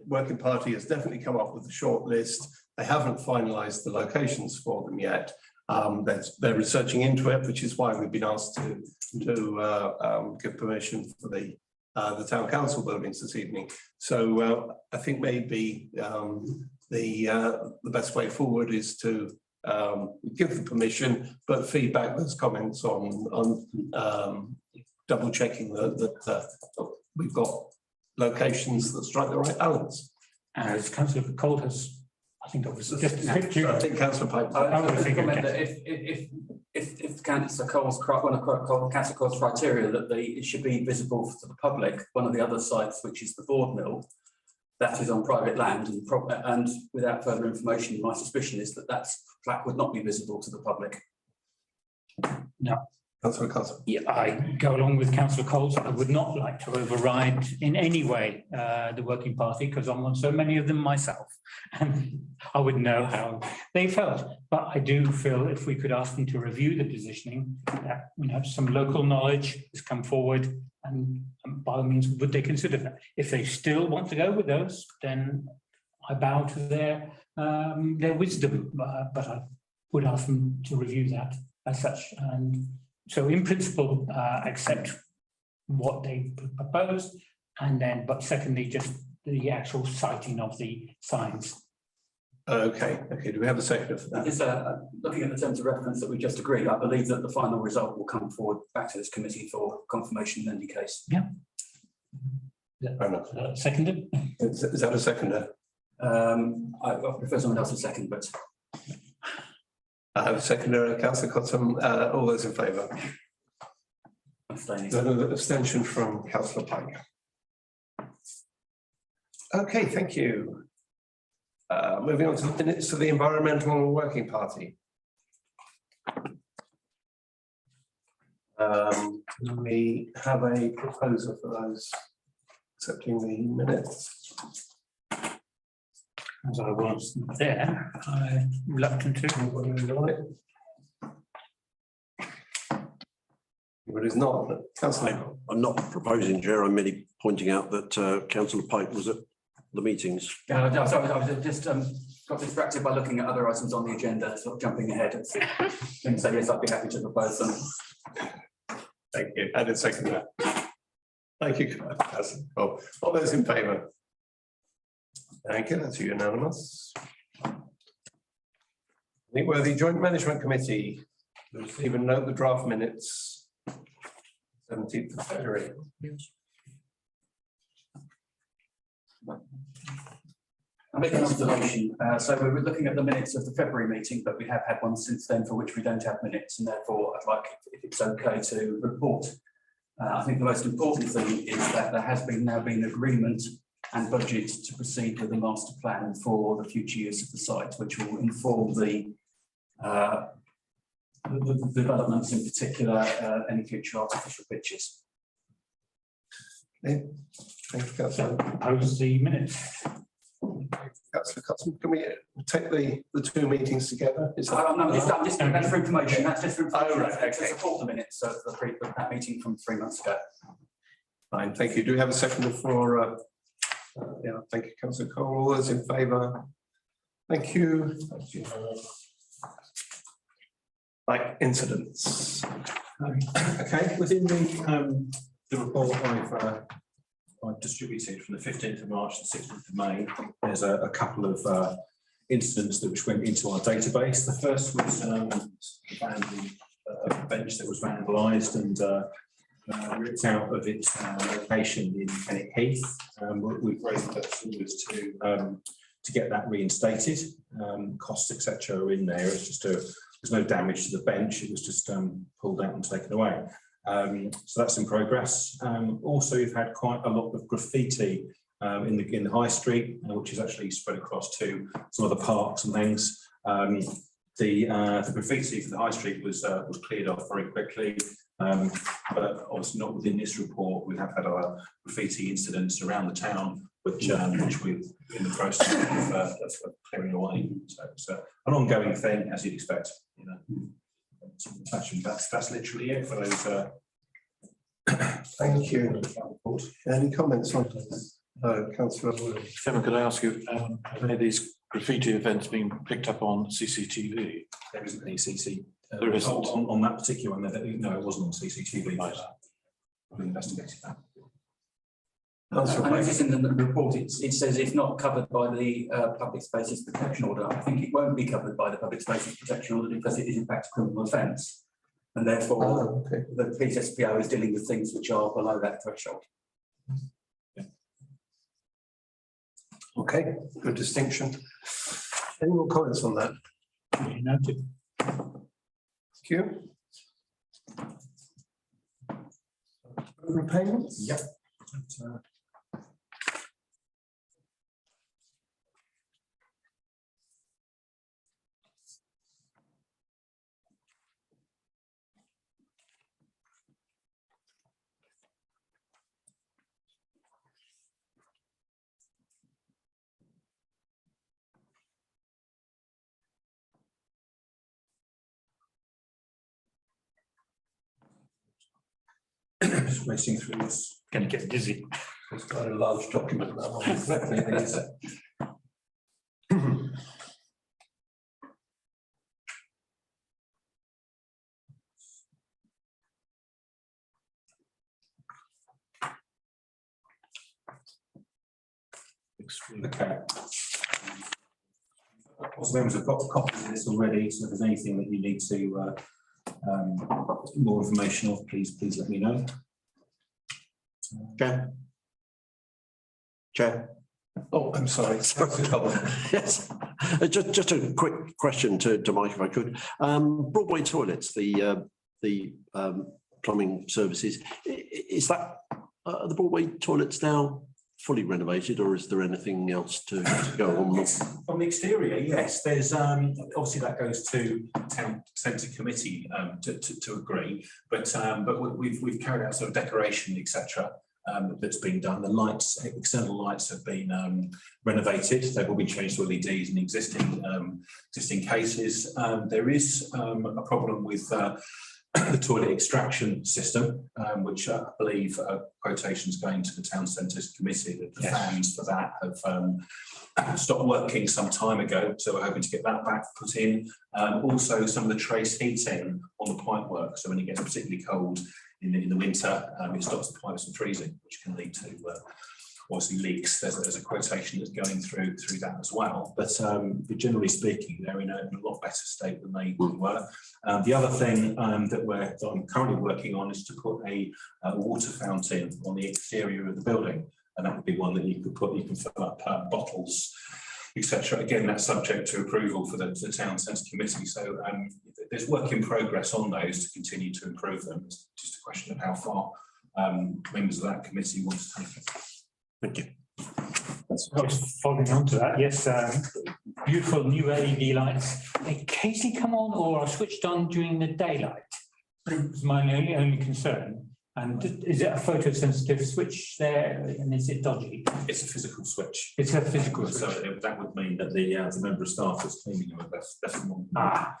working party has definitely come up with a short list. They haven't finalised the locations for them yet. They're researching into it, which is why we've been asked to give permission for the town council buildings this evening. So I think maybe the best way forward is to give the permission, but feedback those comments on double checking that we've got locations that strike the right balance. As Councillor Cole has, I think, obviously just I think Councillor Pike. I would recommend that if Councillor Cole's one of Councillor Cole's criteria that it should be visible to the public, one of the other sites, which is the board mill, that is on private land, and without further information, my suspicion is that plaque would not be visible to the public. No. Councillor Cosmo. Yeah, I go along with councillor Coles. I would not like to override in any way the working party because I'm on so many of them myself. And I would know how they felt. But I do feel if we could ask them to review the positioning, that some local knowledge has come forward, and by all means, would they consider that? If they still want to go with those, then I bow to their wisdom. But I would ask them to review that as such. And so in principle, accept what they propose, and then, but secondly, just the actual citing of the signs. Okay, do we have a seconder for that? Just looking at the terms of reference that we just agreed, I believe that the final result will come forward back to this committee for confirmation in any case. Fair enough. Seconded? Is that a seconder? I prefer someone else to second, but I have a seconder, councillor Cottam. All those in favour? abstaining. An abstention from councillor Pike. Okay, thank you. Moving on to the minutes of the Environmental Working Party. We have a proposal for those accepting the minutes. As I was there, I'm reluctant to. Anybody on it? Anybody's not, councillor. I'm not proposing, Chair, I'm merely pointing out that councillor Pike was at the meetings. Yeah, no, sorry, I was just got distracted by looking at other items on the agenda, sort of jumping ahead. And so yes, I'd be happy to propose them. Thank you. And a seconder. Thank you. All those in favour? Thank you, that's unanimous. Worthy Joint Management Committee, receive and note the draft minutes. 17th of February. I make an observation. So we were looking at the minutes of the February meeting, but we have had one since then for which we don't have minutes, and therefore I'd like, if it's okay, to report. I think the most important thing is that there has now been agreement and budget to proceed with the master plan for the future use of the site, which will inform the developments, in particular any future artificial pitches. Okay. Thank you, councillor. Propose the minutes. Councillor Cottam, can we take the two meetings together? Is that? No, I'm just that's for information. That's just for information. Oh, right, To okay. support the minutes of that meeting from 3 months ago. Fine, thank you. Do we have a seconder for? Yeah, thank you, councillor Cole. All those in favour? Thank you. Like incidents. Okay, within the report I've distributed from the 15th of March to the 16th of May, there's a couple of incidents which went into our database. The first was a bench that was vandalised and ripped out of its location in Kennet Heath. We've raised proposals to get that reinstated. Costs, etc., are in there. It's just there's no damage to the bench. It was just pulled out and taken away. So that's in progress. Also, we've had quite a lot of graffiti in the high street, which is actually spread across to some of the parks and things. The graffiti for the high street was cleared off very quickly, but obviously not within this report. We have had our graffiti incidents around the town, which we're in the process of clearing away. So it's an ongoing thing, as you'd expect. You know, that's literally it for those. Thank you. Any comments on this? Councillor. Chairman, could I ask you, have any of these graffiti events been picked up on CCTV? There isn't any CC. There isn't. On that particular one. No, it wasn't on CCTV. Right. I've investigated that. I noticed in the report it says if not covered by the Public Spaces Protection Order. I think it won't be covered by the Public Spaces Protection Order because it is in fact a criminal offence, and therefore Okay. the PSPO is dealing with things which are below that threshold. Okay, good distinction. Any more comments on that? Noted. Thank you. Repayments? Yep. Just racing through this. Gonna get dizzy. It's quite a large document, that one. Definitely is. Okay. Also, members have got copies of this already, so if there's anything that you need to more information of, please let me know. Chair. Chair. Oh, I'm sorry. Yes, just a quick question to Mike, if I could. Broadway toilets, the plumbing services, is that, are the Broadway toilets now fully renovated, or is there anything else to go on? On the exterior, yes, there's obviously that goes to town centre committee to agree, but we've carried out sort of decoration, etc. That's been done. The lights, external lights have been renovated. They've all been changed to LEDs in existing cases. There is a problem with the toilet extraction system, which I believe quotations going to the town centres committee, that the fans for that have stopped working some time ago, so we're hoping to get that back put in. Also some of the trace heating on the pipe work, so when it gets particularly cold in the winter, it stops the pipes from freezing, which can lead to obviously leaks. There's a quotation that's going through that as well, but generally speaking, they're in a lot better state than they were. The other thing that I'm currently working on is to put a water fountain on the exterior of the building, and that would be one that you can fill up bottles, etc. Again, that's subject to approval for the town centre committee. So there's work in progress on those to continue to improve them. It's just a question of how far members of that committee want to take it. Thank you. Just following on to that, yes, beautiful new LED lights. They occasionally come on or are switched on during the daylight. It's my only concern. And is it a photosensitive switch there, and is it dodgy? It's a physical switch. It's a physical So switch. that would mean that the member of staff is cleaning them. That's more.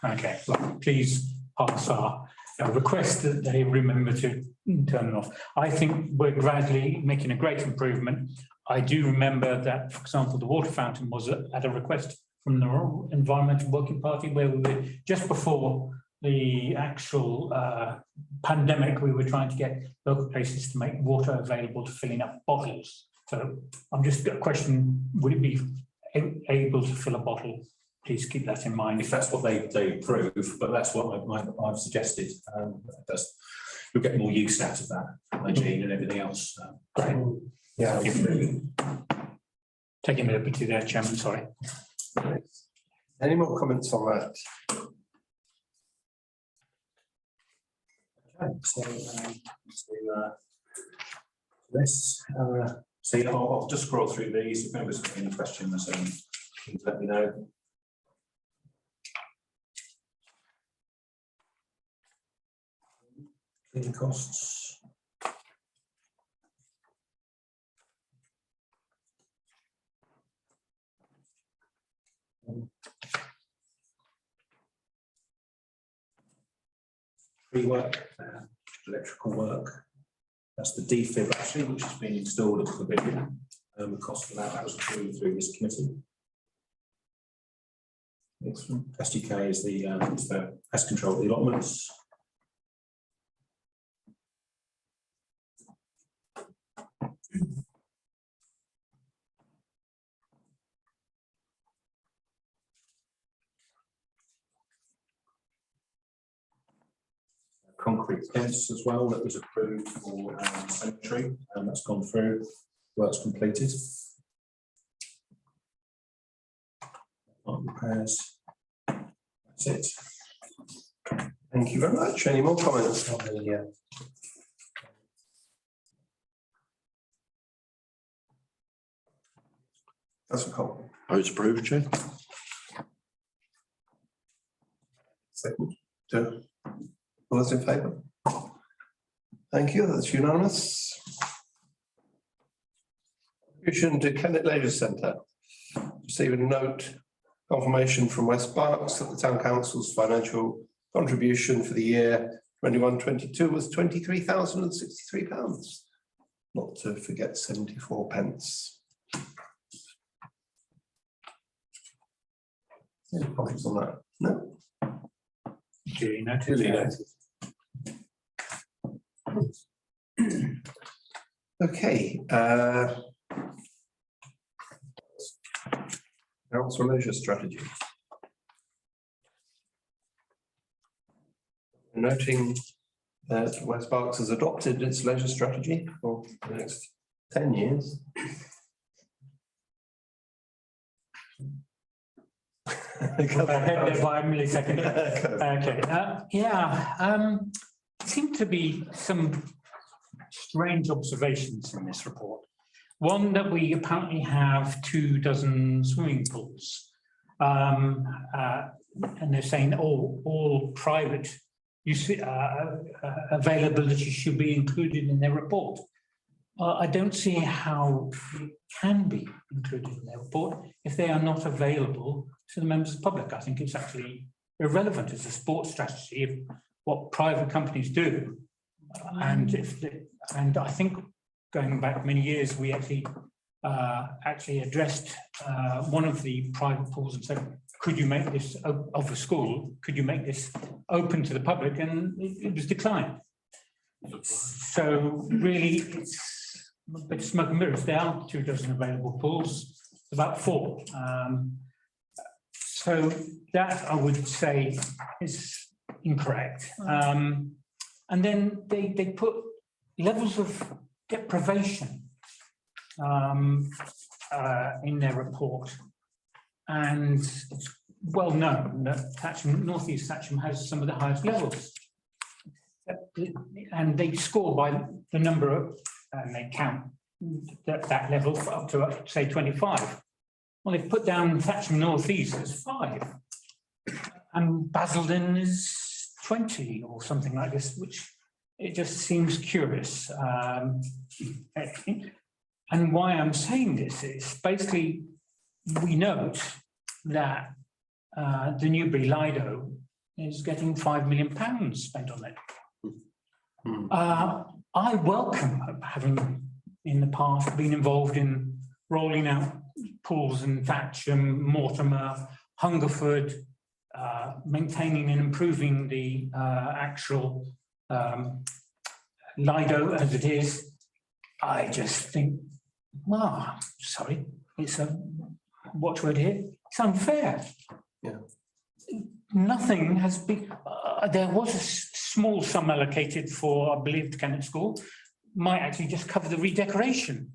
Okay. Well, please pass our request that they remember to turn them off. I think we're gradually making a great improvement. I do remember that, for example, the water fountain was at a request from the Environmental Working Party, where we were just before the actual pandemic, we were trying to get local places to make water available to filling up bottles. So I'm just a question, would it be able to fill a bottle? Please keep that in mind. If that's what they approve, but that's what I've suggested. You'll get more use out of that, hygiene and everything else. Great. Yeah. Taking a liberty there, Chairman, sorry. Any more comments on that? Okay, so I'll just scroll through these. If members have any questions, please let me know. Cleaning costs. Tree work, electrical work. That's the defib actually, which has been installed at the pavilion. The cost for that was approved through this committee. Excellent. SDK is the pest control of the allotments. Concrete fence as well that was approved for cemetery, and that's gone through. Work's completed. Repairs. That's it. Thank you very much. Any more comments on the Councillor Cole? Those approved, Chair. Second. All those in favour? Thank you, that's unanimous. Contribution to Kennet Leisure Centre. Receiving a note confirmation from West Berks that the Town Council's financial contribution for the year 21-22 was £23,063. Not to forget 74 pence. Any comments on that? No. Duly noted. Duly noted. Okay. Council leisure strategy. Noting that West Berks has adopted its leisure strategy for the next 10 years. Ahead there by a millisecond. Okay, seem to be some strange observations in this report. One, that we apparently have 24 swimming pools. And they're saying all private use availability should be included in their report. I don't see how it can be included in their report if they are not available to the members of the public. I think it's actually irrelevant as a sports strategy of what private companies do. And I think going back many years, we actually addressed one of the private pools and said, could you make this of a school? Could you make this open to the public? And it was declined. So really, it's a bit of smoke and mirrors. There are 24 available pools, about 4. So that I would say is incorrect. And then they put levels of deprivation in their report. And it's well known that Thatcham, North East Thatcham has some of the highest levels. And they score by the number of, and they count that level for up to, say, 25. Well, they've put down Thatcham North East as 5. And Basildon is 20 or something like this, which it just seems curious. And why I'm saying this is basically we note that the Newbury Lido is getting £5 million spent on it. I welcome having in the past been involved in rolling out pools in Thatcham, Mortimer, Hungerford, maintaining and improving the actual Lido as it is. I just think, well, sorry, it's a watchword here. It's unfair. Yeah. Nothing has been. There was a small sum allocated for, I believe, the Kennet School. Might actually just cover the redecoration.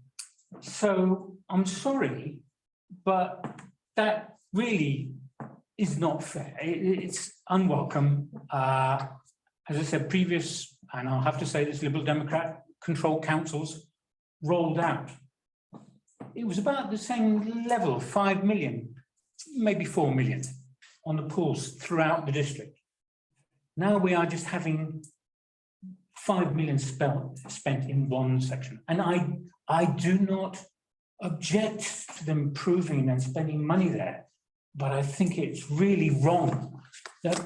So I'm sorry, but that really is not fair. It's unwelcome. As I said, previous, and I'll have to say this, Liberal Democrat controlled councils rolled out. It was about the same level, 5 million, maybe 4 million on the pools throughout the district. Now we are just having 5 million spent in one section. And I do not object to them improving and spending money there, but I think it's really wrong that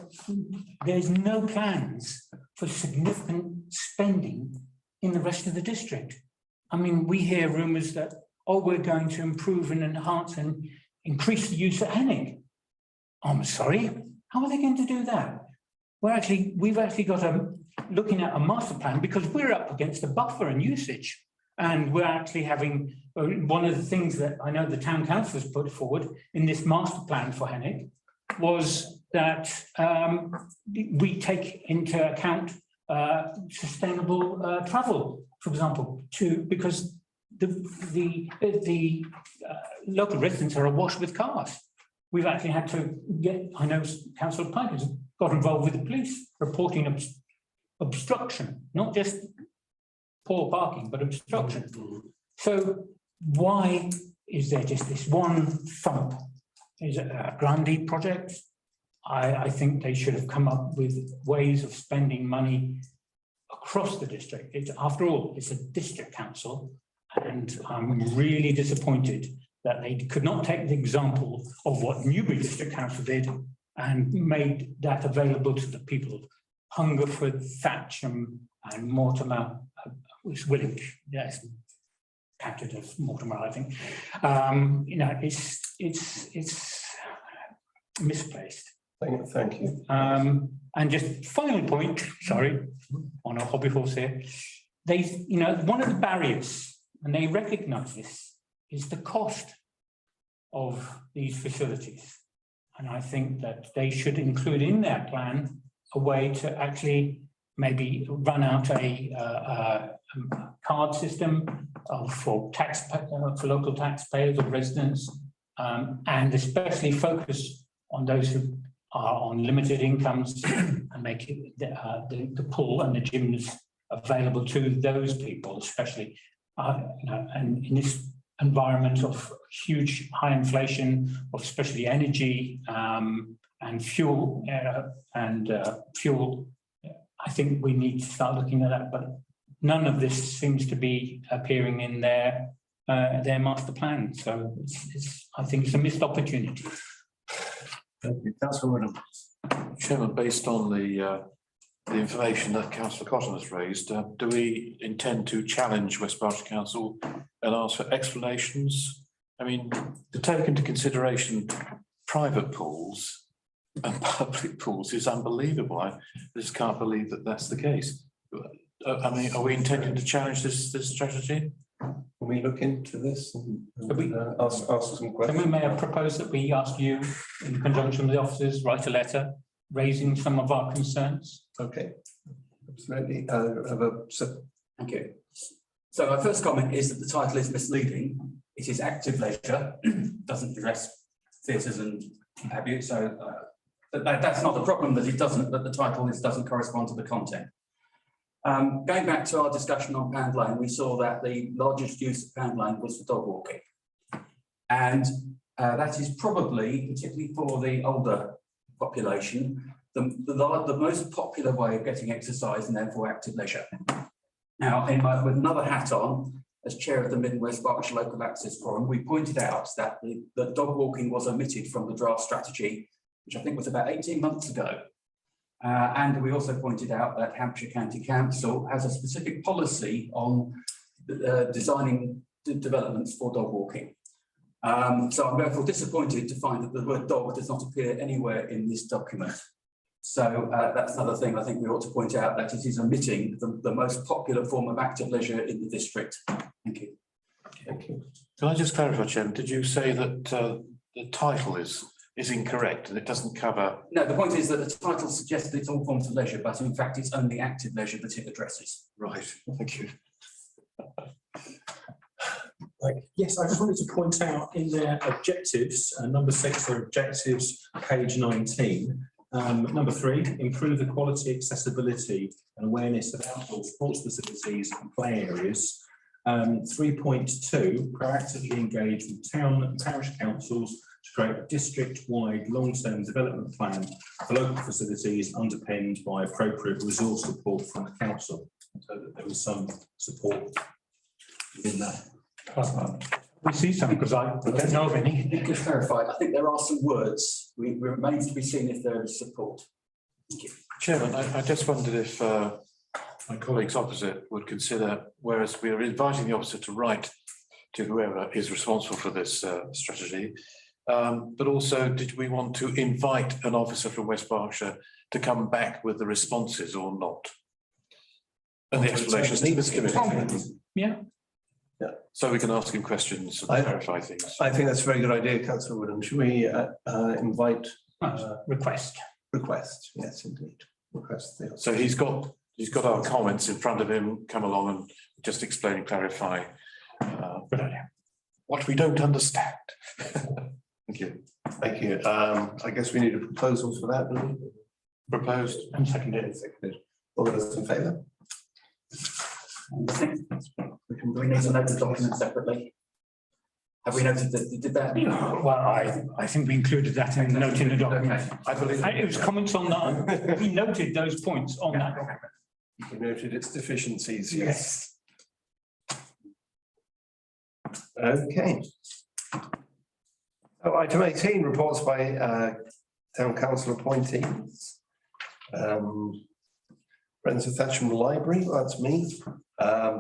there's no plans for significant spending in the rest of the district. I mean, we hear rumours that, oh, we're going to improve and enhance and increase the use at Hennig. I'm sorry, how are they going to do that? We've actually got looking at a master plan because we're up against a buffer and usage. And we're actually having, one of the things that I know the town council has put forward in this master plan for Hennig was that we take into account sustainable travel, for example, because the local residents are awash with cars. We've actually had to get, I know Councillor Pike has got involved with the police reporting obstruction, not just poor parking, but obstruction. So why is there just this one thump? Is it a Grundy project? I think they should have come up with ways of spending money across the district. After all, it's a district council, and I'm really disappointed that they could not take the example of what Newbury District Council did and made that available to the people hunger for Thatcham and Mortimer was willing, yes, counted as Mortimer, I think. You know, it's misplaced. Thank you. And just final point, sorry, on a hobby horse here. They, you know, one of the barriers, and they recognise this, is the cost of these facilities. And I think that they should include in their plan a way to actually maybe run out a card system for local taxpayers or residents, and especially focus on those who are on limited incomes and make it the pool and the gyms available to those people, especially, you know, and in this environment of huge high inflation, of especially energy and fuel, fuel. I think we need to start looking at that, but none of this seems to be appearing in their master plan. So I think it's a missed opportunity. Thank you. Councillor Woodham. Chairman, based on the information that Councillor Cotton has raised, do we intend to challenge West Berkshire Council and ask for explanations? I mean, to take into consideration private pools and public pools is unbelievable. I just can't believe that that's the case. I mean, are we intending to challenge this strategy? Can we look into this and ask some Then questions? we may have proposed that we ask you, in conjunction with the officers, write a letter raising some of our concerns. Okay, absolutely. Thank you. So my first comment is that the title is misleading. It is active leisure, doesn't address theatres and have you. So that's not the problem that it doesn't, but the title doesn't correspond to the content. Going back to our discussion on Pound Lane, we saw that the largest use of Pound Lane was for dog walking. And that is probably, particularly for the older population, the most popular way of getting exercise and therefore active leisure. Now, with another hat on, as chair of the Mid and West Berkshire Local Access Forum, we pointed out that the dog walking was omitted from the draft strategy, which I think was about 18 months ago. And we also pointed out that Hampshire County Council has a specific policy on designing developments for dog walking. So I'm therefore disappointed to find that the word dog does not appear anywhere in this document. So that's another thing I think we ought to point out, that it is omitting the most popular form of active leisure in the district. Thank you. Thank you. Can I just clarify, Chairman, did you say that the title is incorrect and it doesn't cover? No, the point is that the title suggests that it's all forms of leisure, but in fact it's only active leisure that it addresses. Right, thank you. Yes, I just wanted to point out in their objectives, number 6, their objectives, page 19. Number 3, improve the quality, accessibility and awareness of outdoor sports facilities and play areas. 3.2, proactively engage with town and parish councils to create a district-wide long-term development plan for local facilities underpinned by appropriate resource support from the council. So that there was some support within that. We see some, because I don't know of any. Let me just clarify, I think there are some words. We remain to be seen if there is support. Thank you. Chairman, I just wondered if my colleagues opposite would consider, whereas we are inviting the officer to write to whoever is responsible for this strategy, but also did we want to invite an officer from West Berkshire to come back with the responses or not? And the explanations to this committee. Yeah. Yeah. So we can ask him questions and clarify things. I think that's a very good idea, Councillor Woodham. Should we invite Request? request? Yes, indeed. Request. So he's got our comments in front of him. Come along and just explain and clarify Good idea. what we don't understand. Thank you. Thank you. I guess we need a proposal for that, don't we? Proposed. And seconded. Seconded. All those in favour? Do we need to note the document separately? Have we noted that you did that? Well, I think we included that in the note in the document. Okay. I believe. It was comments on that. We noted those points on that document. We noted its deficiencies, yes. Okay. So item 18, reports by town council appointees. Friends of Thatcham Library, that's me. Yeah,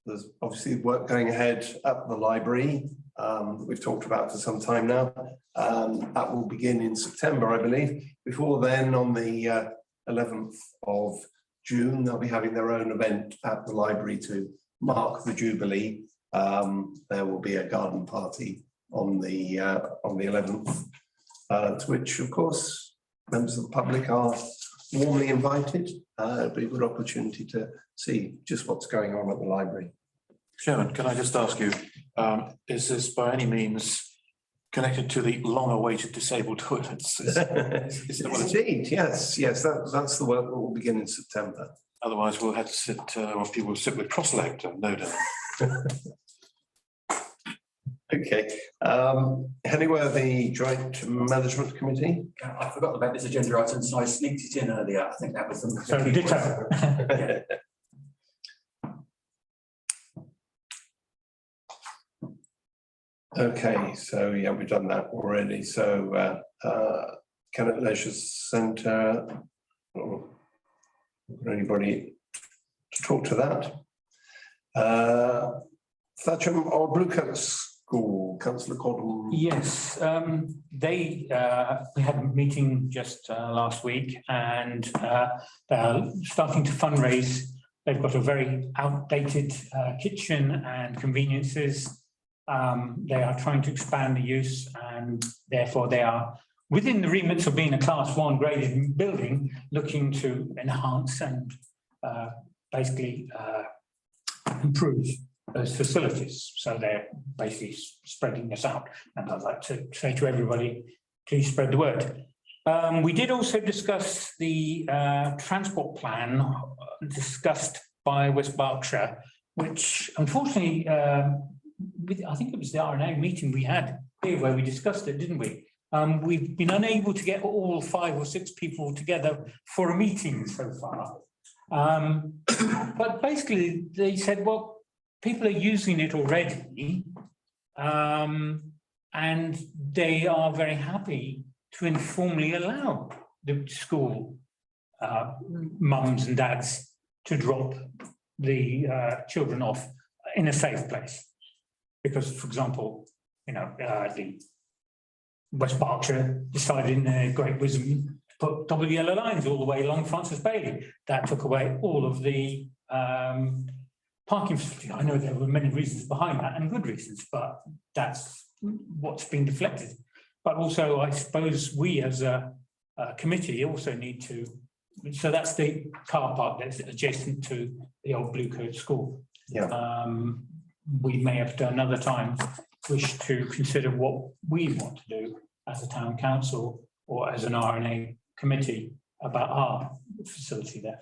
there's obviously work going ahead at the library. We've talked about for some time now. That will begin in September, I believe. Before then, on the 11th of June, they'll be having their own event at the library to mark the Jubilee. There will be a garden party on the 11th, to which, of course, members of the public are warmly invited. It'll be a good opportunity to see just what's going on at the library. Chairman, can I just ask you, is this by any means connected to the long-awaited disabled toilets? Is that what it's- Indeed, yes, that's the work that will begin in September. Otherwise, we'll have to sit, people will sit with cross-legged, no doubt. Okay, anywhere the Joint Management Committee? I forgot about this agenda item, so I sneaked it in earlier. I think that was the. So ditto. Yeah. Okay, so yeah, we've done that already. So Kennet Leisure Centre. Anybody to talk to that? Thatcham or Bluecoat School, Councillor Cordon. Yes, we had a meeting just last week, and they're starting to fundraise. They've got a very outdated kitchen and conveniences. They are trying to expand the use, and therefore they are within the remits of being a Class 1 graded building, looking to enhance and basically improve those facilities. So they're basically spreading this out, and I'd like to say to everybody, please spread the word. We did also discuss the transport plan discussed by West Berkshire, which unfortunately, I think it was the RNA meeting we had here where we discussed it, didn't we? We've been unable to get all 5 or 6 people together for a meeting so far. But basically they said, well, people are using it already, and they are very happy to informally allow the school mums and dads to drop the children off in a safe place. Because, for example, you know, the West Berkshire decided in their great wisdom to put double yellow lines all the way along Francis Bailey. That took away all of the parking facility. I know there were many reasons behind that and good reasons, but that's what's been deflected. But also, I suppose we as a committee also need to, so that's the car park that's adjacent to the old Bluecoat School. Yeah. We may have to another time wish to consider what we want to do as a town council or as an RNA committee about our facility there.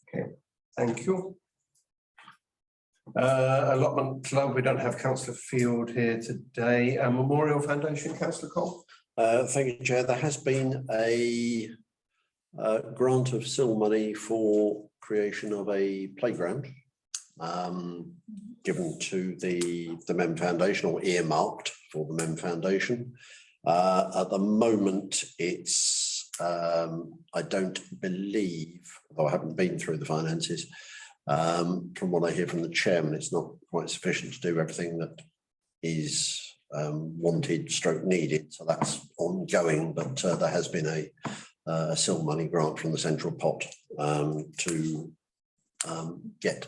Okay, thank you. Allotment Club, we don't have Councillor Field here today. Memorial Foundation, Councillor Cole. Thank you, Chair. There has been a grant of SIL money for creation of a playground given to the MEM Foundation, or earmarked for the MEM Foundation. At the moment, it's, I don't believe, though I haven't been through the finances, from what I hear from the chairman, it's not quite sufficient to do everything that is wanted stroke needed. So that's ongoing, but there has been a SIL money grant from the central pot to get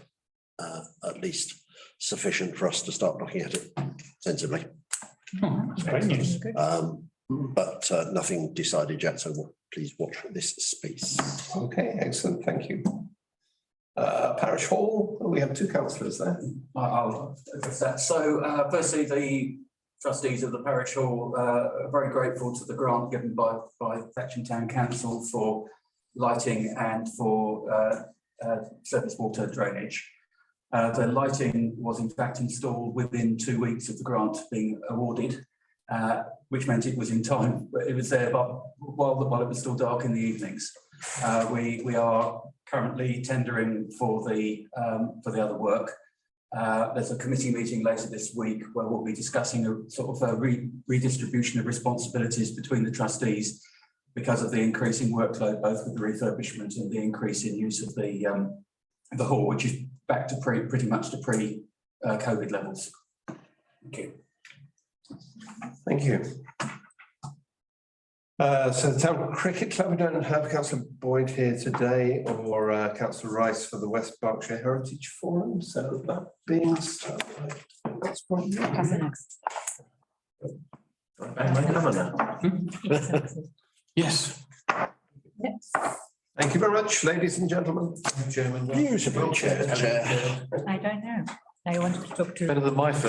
at least sufficient for us to start looking at it sensibly. Oh, that's great news. But nothing decided yet, so please watch this space. Okay, excellent, thank you. Parish Hall, we have 2 councillors there. I'll address that. So firstly, the trustees of the parish hall are very grateful to the grant given by Thatcham Town Council for lighting and for surface water drainage. The lighting was in fact installed within 2 weeks of the grant being awarded, which meant it was in time. It was there, but while it was still dark in the evenings. We are currently tendering for the other work. There's a committee meeting later this week where we'll be discussing a sort of a redistribution of responsibilities between the trustees because of the increasing workload, both with the refurbishment and the increase in use of the hall, which is back to pretty much to pre-COVID levels. Thank you. Thank you. So the Town Cricket Club, we don't have Councillor Boyd here today or Councillor Rice for the West Berkshire Heritage Forum, so that being so. That's probably it. That's the next. Yes. Yes. Thank you very much, ladies and gentlemen. Beautiful chair. I don't know. I wanted to talk to. Better than my first